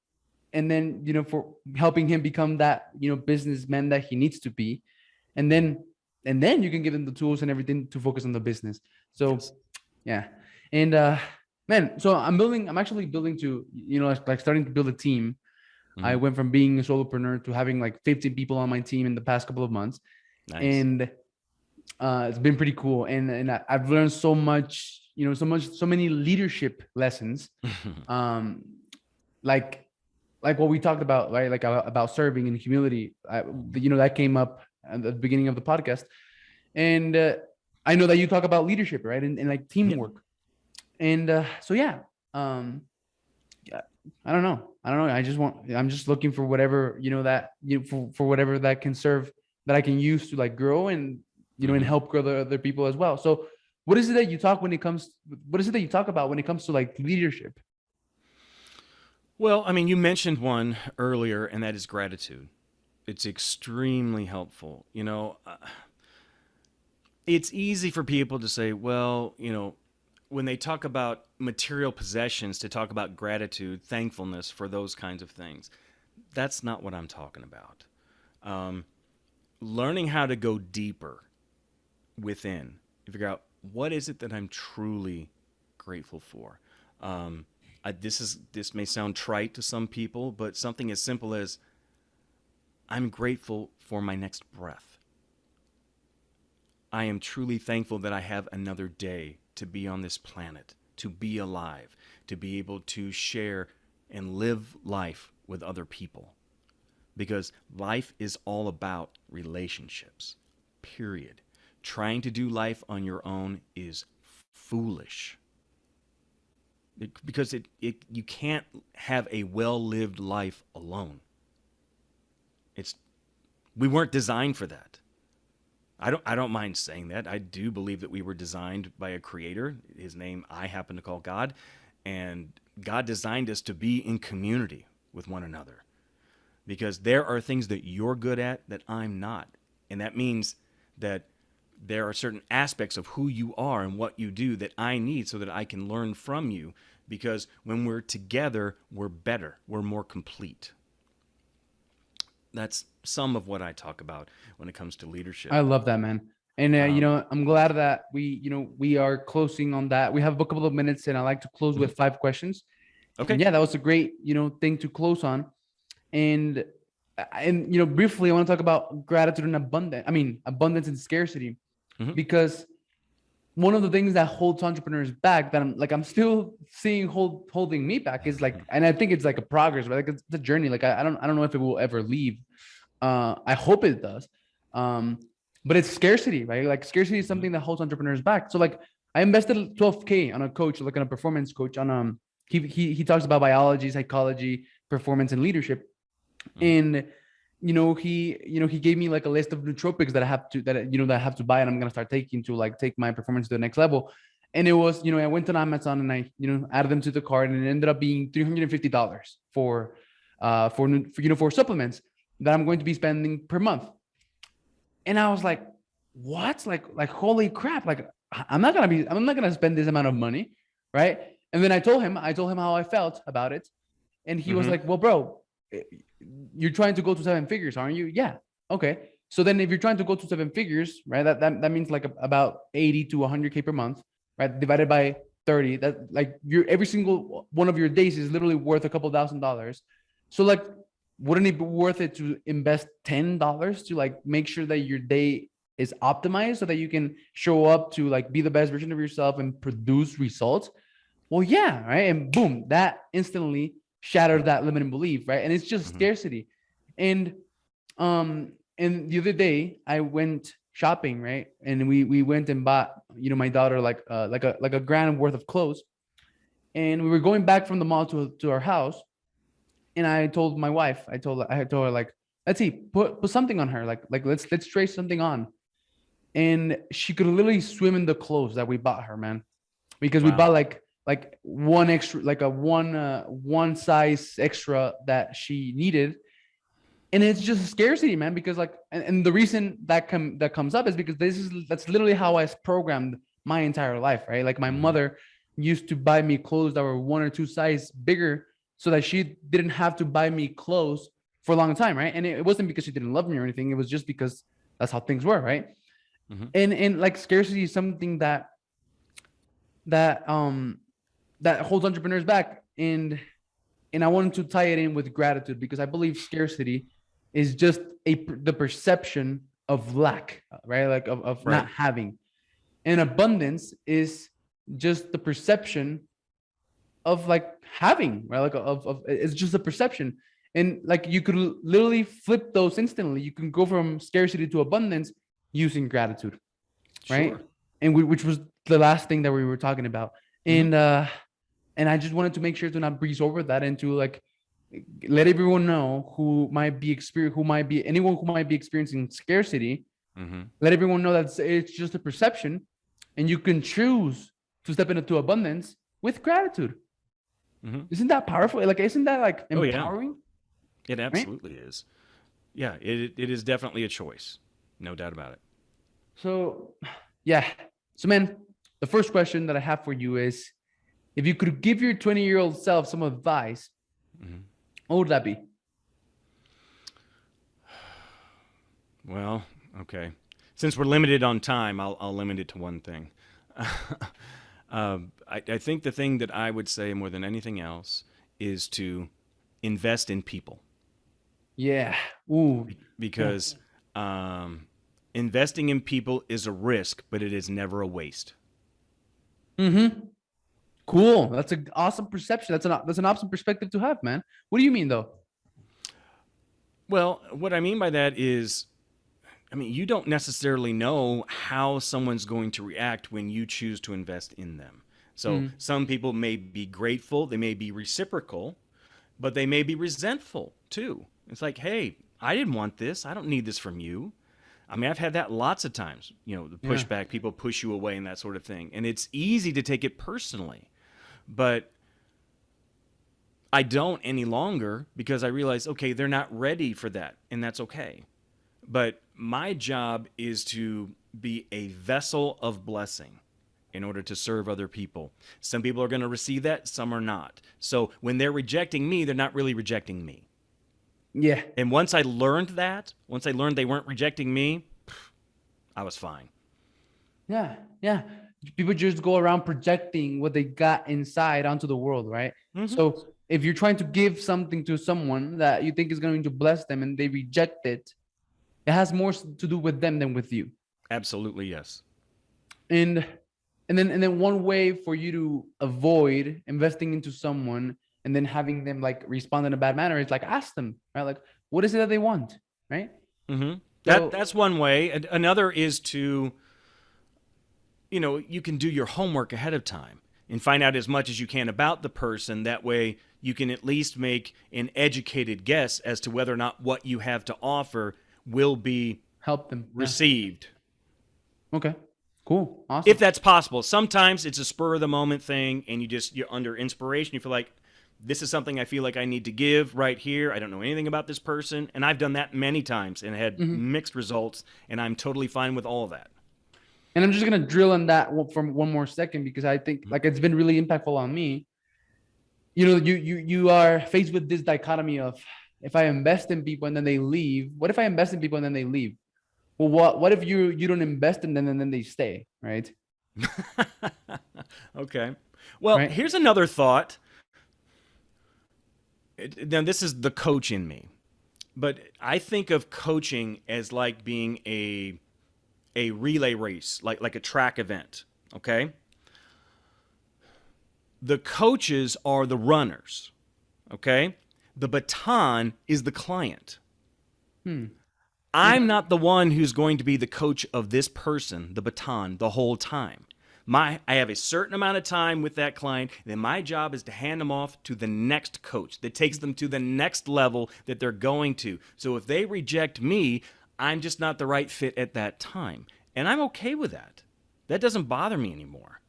B: and then, for helping him become that, businessman that he needs to be. And then you can give him the tools and everything to focus on the business.
A: Yes.
B: So yeah. And man, so I'm actually building to, like starting to build a team. I
A: Hmm.
B: went from being a solopreneur to having like 15 people on my team in the past couple of months.
A: Nice.
B: And it's been pretty cool. And I've learned so much, so many leadership lessons. Um, like like what we talked about, right? Like about serving and humility. That came up at the beginning of the podcast. And I know that you talk about leadership, right? And like
A: Yep.
B: teamwork. And so yeah, um, yeah, I don't know. I'm just looking for whatever, that for whatever that can serve, that I can use to like grow and, and
A: Hmm.
B: help grow the other people as well. So what is it that you talk when it comes? What is it that you talk about when it comes to like leadership?
A: Well, I mean, you mentioned one earlier, and that is gratitude. It's extremely helpful. It's easy for people to say, well, when they talk about material possessions, to talk about gratitude, thankfulness for those kinds of things. That's not what I'm talking about. Um, Learning how to go deeper within, to figure out what is it that I'm truly grateful for. This may sound trite to some people, but something as simple as I'm grateful for my next breath. I am truly thankful that I have another day to be on this planet, to be alive, to be able to share and live life with other people. Because life is all about relationships, period. Trying to do life on your own is foolish. Because you can't have a well lived life alone. It's we weren't designed for that. I don't mind saying that. I do believe that we were designed by a creator. His name I happen to call God, and God designed us to be in community with one another because there are things that you're good at that I'm not. And that means that there are certain aspects of who you are and what you do that I need so that I can learn from you because when we're together, we're better, we're more complete. That's some of what I talk about when it comes to leadership.
B: I love that, man. And
A: Um,
B: I'm glad that we are closing on that. We have a couple of minutes, and I like to close
A: mhm.
B: with 5 questions. And
A: Okay.
B: yeah, that was a great thing to close on. And briefly, I want to talk about gratitude and abundance. I mean, abundance and scarcity,
A: Hmm.
B: because one of the things that holds entrepreneurs back, that I'm still seeing holding me back, is like, and I think it's like a progress, right? Like it's a journey. Like I don't know if it will ever leave. I hope it does. Um, but it's scarcity, right? Like scarcity is
A: Hmm.
B: something that holds entrepreneurs back. So like I invested 12K on a coach, like on a performance coach on he talks about biology, psychology, performance, and leadership.
A: Hmm.
B: And he gave me like a list of nootropics that I have to buy, and I'm gonna start taking to like take my performance to the next level. And it was, I went on Amazon and I added them to the cart, and it ended up being $350 for supplements that I'm going to be spending per month. And I was like, what? Like holy crap! Like I'm not gonna spend this amount of money, right? And then I told him how I felt about it, and he was
A: Hmm.
B: like, well, bro, you're trying to go to 7 figures, aren't you? Yeah. Okay. So then if you're trying to go to 7 figures, right, that means like about 80 to 100K per month, right? Divided by 30, that like every single one of your days is literally worth a couple $1,000s. So like, wouldn't it be worth it to invest $10 to like make sure that your day is optimized so that you can show up to like be the best version of yourself and produce results? Well, yeah, right. And boom, that instantly shattered that limiting belief, right? And it's just
A: Hmm.
B: scarcity. And and the other day I went shopping, right? And we went and bought, my daughter like a grand worth of clothes. And we were going back from the mall to our house. And I told my wife, I told her like, let's see, put something on her, like let's trace something on. And she could literally swim in the clothes that we bought her, man, because we bought
A: Wow.
B: like one extra, like a one size extra that she needed. And it's just a scarcity, man, because like, and the reason that comes up is because that's literally how I programmed my entire life, right? Like my
A: Hmm.
B: mother used to buy me clothes that were one or two size bigger so that she didn't have to buy me clothes for a long time, right? And it wasn't because she didn't love me or anything, it was just because that's how things were, right?
A: Hmm.
B: And like scarcity is something that um that holds entrepreneurs back. And I wanted to tie it in with gratitude, because I believe scarcity is just the perception of lack, right? Like of
A: Right.
B: not having. And abundance is just the perception of like having, right? Like of it's just a perception. And like you could literally flip those instantly. You can go from scarcity to abundance using gratitude, right?
A: Sure.
B: And which was the last thing that we were talking about.
A: Hmm.
B: And I just wanted to make sure to not breeze over that, and to like let everyone know who might be anyone who might be experiencing scarcity.
A: Hmm.
B: Let everyone know that it's just a perception, and you can choose to step into abundance with gratitude.
A: Hmm.
B: Isn't that powerful? Like, isn't that like
A: Oh yeah,
B: empowering?
A: it
B: Right.
A: absolutely is. Yeah, it is definitely a choice, no doubt about it.
B: So, yeah. So, man, the first question that I have for you is, if you could give your 20-year-old self some advice,
A: Hmm.
B: what would that be?
A: Well, okay. Since we're limited on time, I'll limit it to one thing. I think the thing that I would say more than anything else is to invest in people,
B: Yeah. Ooh. Ooh.
A: because um, investing in people is a risk, but it is never a waste.
B: Mm-hmm. Cool. That's an awesome perception. That's an awesome perspective to have, man. What do you mean though?
A: Well, what I mean by that is, I mean, you don't necessarily know how someone's going to react when you choose to invest in them. So
B: Mm,
A: some people may be grateful, they may be reciprocal, but they may be resentful too. It's like, hey, I didn't want this. I don't need this from you. I mean, I've had that lots of times, the
B: yeah.
A: pushback, people push you away and that sort of thing. And it's easy to take it personally. But I don't any longer, because I realize, okay, they're not ready for that. And that's okay. But my job is to be a vessel of blessing. in order to serve other people. Some people are going to receive that, some are not. So when they're rejecting me, they're not really rejecting me.
B: Yeah.
A: And once I learned that, once I learned they weren't rejecting me, I was fine.
B: Yeah. Yeah. People just go around projecting what they got inside onto the world, right?
A: Mm-hmm.
B: So if you're trying to give something to someone that you think is going to bless them and they reject it, it has more to do with them than with you.
A: Absolutely, yes.
B: And and then one way for you to avoid investing into someone and then having them like respond in a bad manner is like ask them, right? Like, what is it that they want, right?
A: Mm-hmm.
B: So
A: That's one way. Another is to, you can do your homework ahead of time and find out as much as you can about the person. That way, you can at least make an educated guess as to whether or not what you have to offer will be
B: help them. Yeah.
A: received.
B: Okay. Cool.
A: If
B: Awesome.
A: that's possible. Sometimes it's a spur of the moment thing and you're under inspiration. You feel like this is something I feel like I need to give right here. I don't know anything about this person. And I've done that many times and had
B: Mhm.
A: mixed results. And I'm totally fine with all of that.
B: And I'm just gonna drill on that for one more second because I think like it's been really impactful on me. You are faced with this dichotomy of if I invest in people and then they leave. What if I invest in people and then they leave? Well, what if you don't invest in them and then they stay, right?
A: Okay. Well,
B: Right.
A: here's another thought. Now, this is the coach in me, but I think of coaching as like being a relay race, like a track event. Okay. The coaches are the runners. Okay. The baton is the client.
B: Hmm.
A: I'm
B: Okay.
A: not the one who's going to be the coach of this person, the baton, the whole time. I have a certain amount of time with that client, and then my job is to hand them off to the next coach that takes them to the next level that they're going to. So if they reject me, I'm just not the right fit at that time. And I'm okay with that. That doesn't bother me anymore.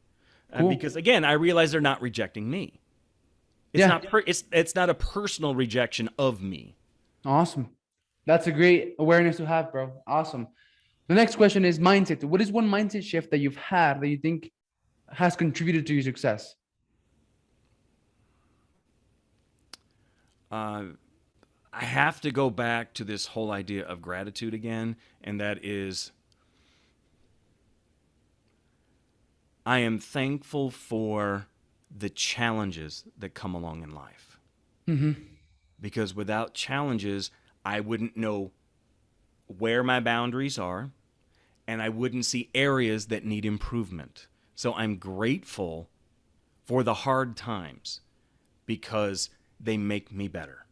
A: Because
B: Cool.
A: again, I realize they're not rejecting me. It's
B: Yeah.
A: not it's not a personal rejection of me.
B: Awesome. That's a great awareness to have, bro. Awesome. The next question is mindset. What is one mindset shift that you've had that you think has contributed to your success?
A: Uh, I have to go back to this whole idea of gratitude again, and that is I am thankful for the challenges that come along in life.
B: Mm-hmm.
A: Because without challenges, I wouldn't know where my boundaries are, and I wouldn't see areas that need improvement. So I'm grateful for the hard times because they make me better.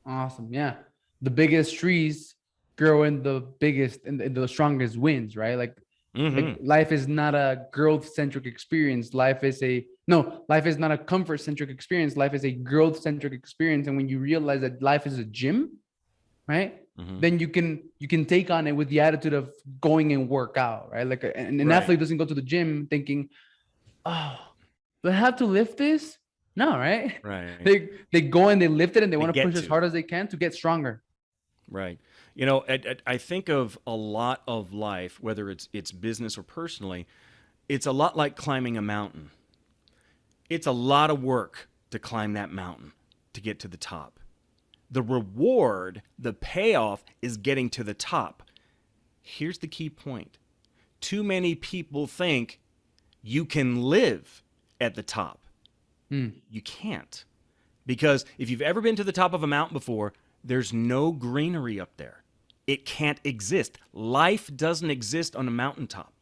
B: Awesome. Yeah. The biggest trees grow in the biggest and the strongest winds, right? Like
A: Mm-hmm.
B: life is not a growth centric experience. Life is a no, life is not a comfort centric experience. Life is a growth centric experience. And when you realize that life is a gym, right?
A: Mm-hmm.
B: Then you can take on it with the attitude of going and work out, right? Like an
A: Right.
B: athlete doesn't go to the gym thinking, oh, do I have to lift this? No, right?
A: Right.
B: They go and they lift it and they
A: They
B: want to
A: get
B: push as
A: to.
B: hard as they can to get stronger.
A: Right. I think of a lot of life, whether it's business or personally, it's a lot like climbing a mountain. It's a lot of work to climb that mountain to get to the top. The reward, the payoff is getting to the top. Here's the key point. Too many people think you can live at the top.
B: Hmm.
A: You can't. Because if you've ever been to the top of a mountain before, there's no greenery up there. It can't exist. Life doesn't exist on a mountaintop.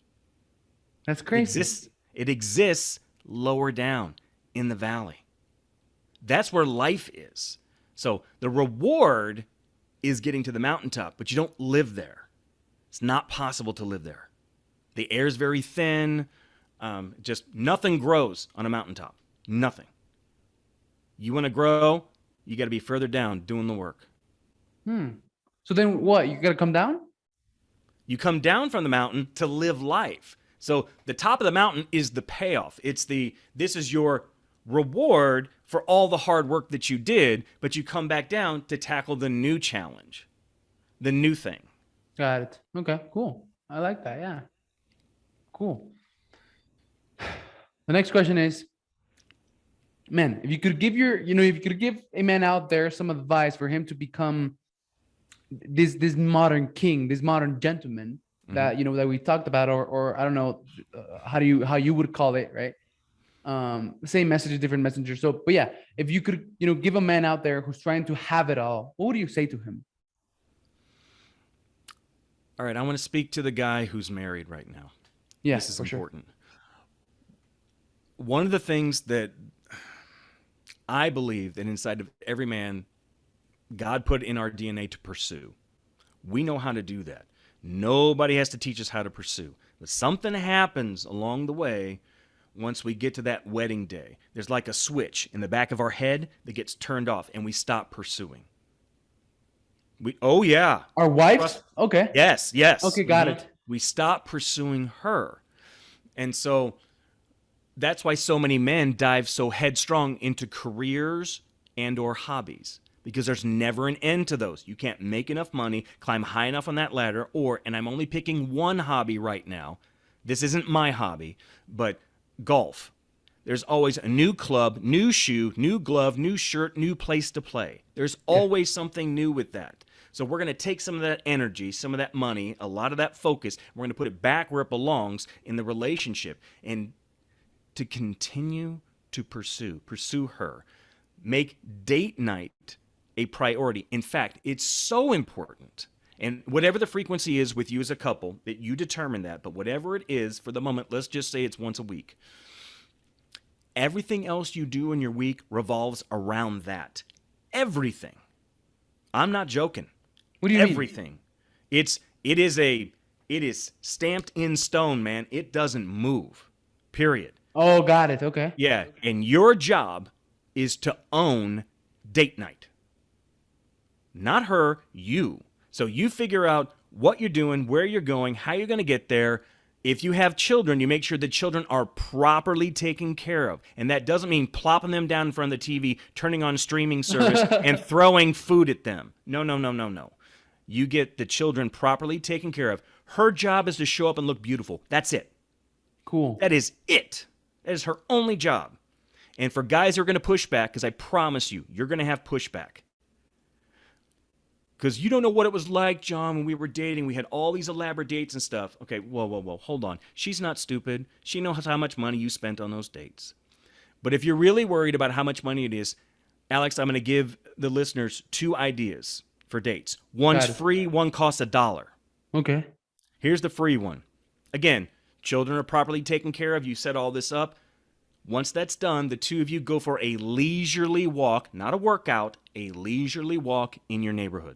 B: That's
A: It
B: crazy.
A: exists it exists lower down in the valley. That's where life is. So the reward is getting to the mountaintop, but you don't live there. It's not possible to live there. The air is very thin. Just nothing grows on a mountaintop. Nothing. You want to grow, you got to be further down doing the work.
B: Hmm. So then what? You gotta come down?
A: You come down from the mountain to live life. So the top of the mountain is the payoff. This is your reward for all the hard work that you did, but you come back down to tackle the new challenge, the new thing.
B: Got it. Okay, cool. I like that. Yeah. Cool. The next question is, man, if you could give if you could give a man out there some advice for him to become this modern king, this modern gentleman
A: Mm-hmm.
B: that that we talked about, or I don't know, how you would call it, right? Same message, different messenger. So, but yeah, if you could give a man out there who's trying to have it all, what would you say to him?
A: All right, I want to speak to the guy who's married right now.
B: Yeah,
A: This is
B: for sure.
A: important. One of the things that I believe that inside of every man, God put in our DNA to pursue. We know how to do that. Nobody has to teach us how to pursue. But something happens along the way once we get to that wedding day. There's like a switch in the back of our head that gets turned off and we stop pursuing. Oh yeah.
B: Our wives?
A: Trust.
B: Okay.
A: Yes, yes.
B: Okay, got it.
A: We stop pursuing her. And so that's why so many men dive so headstrong into careers and or hobbies, because there's never an end to those. You can't make enough money, climb high enough on that ladder, and I'm only picking one hobby right now. This isn't my hobby, but golf. There's always a new club, new shoe, new glove, new shirt, new place to play. There's
B: Yeah.
A: always something new with that. So we're going to take some of that energy, some of that money, a lot of that focus, we're going to put it back where it belongs in the relationship and to continue to pursue her. Make date night a priority. In fact, it's so important. And whatever the frequency is with you as a couple, that you determine that, but whatever it is for the moment, let's just say it's once a week. Everything else you do in your week revolves around that. Everything. I'm not joking.
B: What do you mean?
A: Everything. It is stamped in stone, man. It doesn't move. Period.
B: Oh, got it. Okay.
A: Yeah, and your job is to own date night. Not her, you. So you figure out what you're doing, where you're going, how you're going to get there. If you have children, you make sure the children are properly taken care of. And that doesn't mean plopping them down in front of the TV, turning on streaming service, and throwing food at them. No, no, no, no, no. You get the children properly taken care of. Her job is to show up and look beautiful. That's it.
B: Cool.
A: That is it. That is her only job. And for guys who are going to push back, because I promise you, you're going to have pushback. Because you don't know what it was like, John, when we were dating. We had all these elaborate dates and stuff. Okay, whoa, hold on. She's not stupid. She knows how much money you spent on those dates. But if you're really worried about how much money it is, Alex, I'm going to give the listeners 2 ideas for dates. One's free, one costs $1.
B: Okay.
A: Here's the free one. Again, children are properly taken care of. You set all this up. Once that's done, the two of you go for a leisurely walk, not a workout, a leisurely walk in your neighborhood.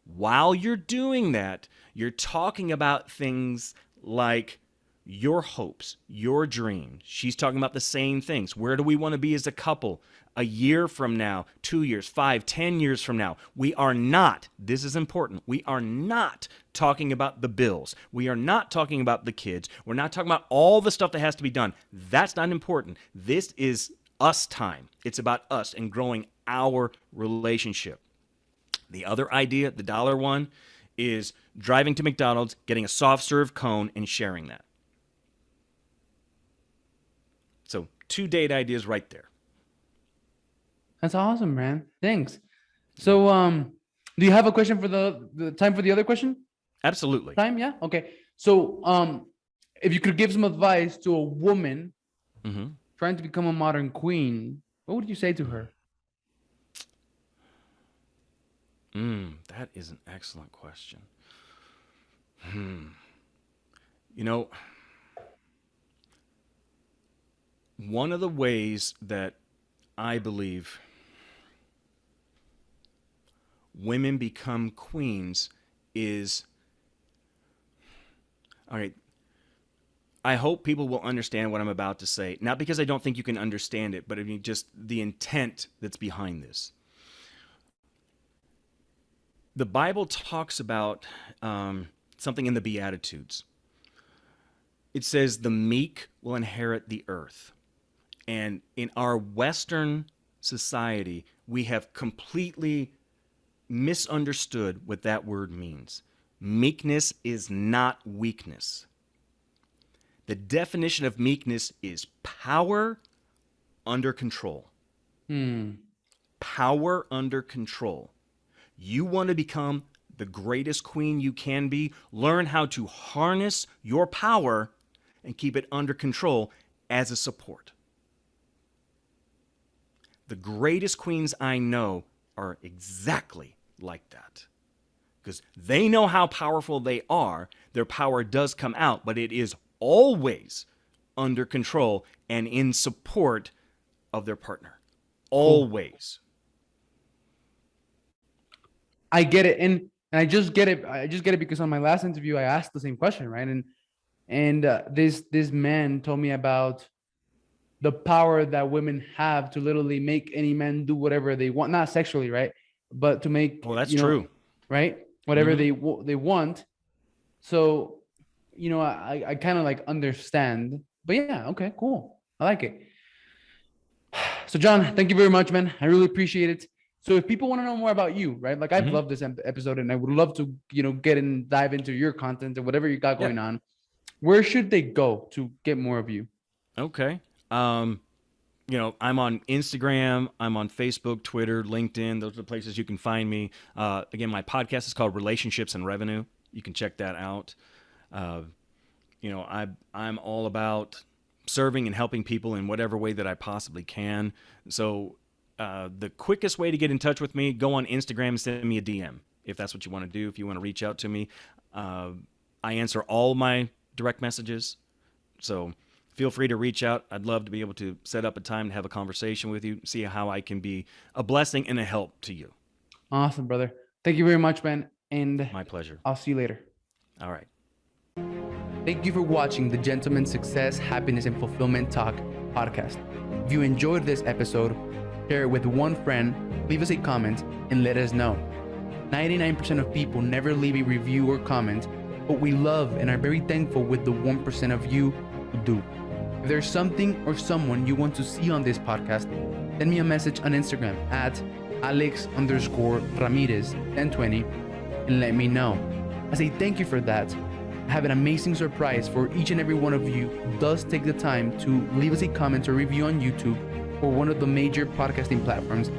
A: While you're doing that, you're talking about things like your hopes, your dreams. She's talking about the same things. Where do we want to be as a couple? A year from now, 2 years, 5, 10 years from now. We are not, this is important, we are not talking about the bills. We are not talking about the kids. We're not talking about all the stuff that has to be done. That's not important. This is us time. It's about us and growing our relationship. The other idea, the dollar one, is driving to McDonald's, getting a soft serve cone, and sharing that. So 2 date ideas right there.
B: That's awesome, man. Thanks. So, do you have a question for the time for the other question?
A: Absolutely.
B: Time, yeah. Okay. So, if you could give some advice to a woman trying to become a modern queen, what would you say to her?
A: That is an excellent question. You know, one of the ways that I believe women become queens is, all right, I hope people will understand what I'm about to say. Not because I don't think you can understand it, but I mean just the intent that's behind this. The Bible talks about something in the Beatitudes. It says the meek will inherit the earth. And in our Western society, we have completely misunderstood what that word means. Meekness is not weakness. The definition of meekness is power under control. Power under control. You want to become the greatest queen you can be. Learn how to harness your power and keep it under control as a support. The greatest queens I know are exactly like that. Because they know how powerful they are. Their power does come out, but it is always under control and in support of their partner. Always.
B: I get it, and I just get it. I just get it because on my last interview, I asked the same question, right? And this man told me about the power that women have to literally make any man do whatever they want, not sexually, right? But to make,
A: Well, that's true.
B: right? Whatever they want. So, I kind of like understand. But yeah, okay, cool. I like it. So, John, thank you very much, man. I really appreciate it. So, if people want to know more about you, right? Like, I've loved this episode, and I would love to, get and dive into your content and whatever you got going on. Where should they go to get more of you?
A: Okay. I'm on Instagram, I'm on Facebook, Twitter, LinkedIn. Those are the places you can find me. Again, my podcast is called Relationships and Revenue. You can check that out. I'm all about serving and helping people in whatever way that I possibly can. So the quickest way to get in touch with me, go on Instagram and send me a DM if that's what you want to do. If you want to reach out to me, I answer all my direct messages. So feel free to reach out. I'd love to be able to set up a time to have a conversation with you, see how I can be a blessing and a help to you.
B: Awesome, brother. Thank you very much, man. And
A: my pleasure.
B: I'll see you later.
A: All right.
B: Thank you for watching the Gentleman's Success, Happiness, and Fulfillment Talk podcast. If you enjoyed this episode, share it with one friend, leave us a comment, and let us know. 99% of people never leave a review or comment, but we love and are very thankful with the 1% of you who do. If there's something or someone you want to see on this podcast, send me a message on Instagram at Alex_Ramirez1020 and let me know. As a thank you for that, I have an amazing surprise for each and every one of you who does take the time to leave us a comment or review on YouTube or one of the major podcasting platforms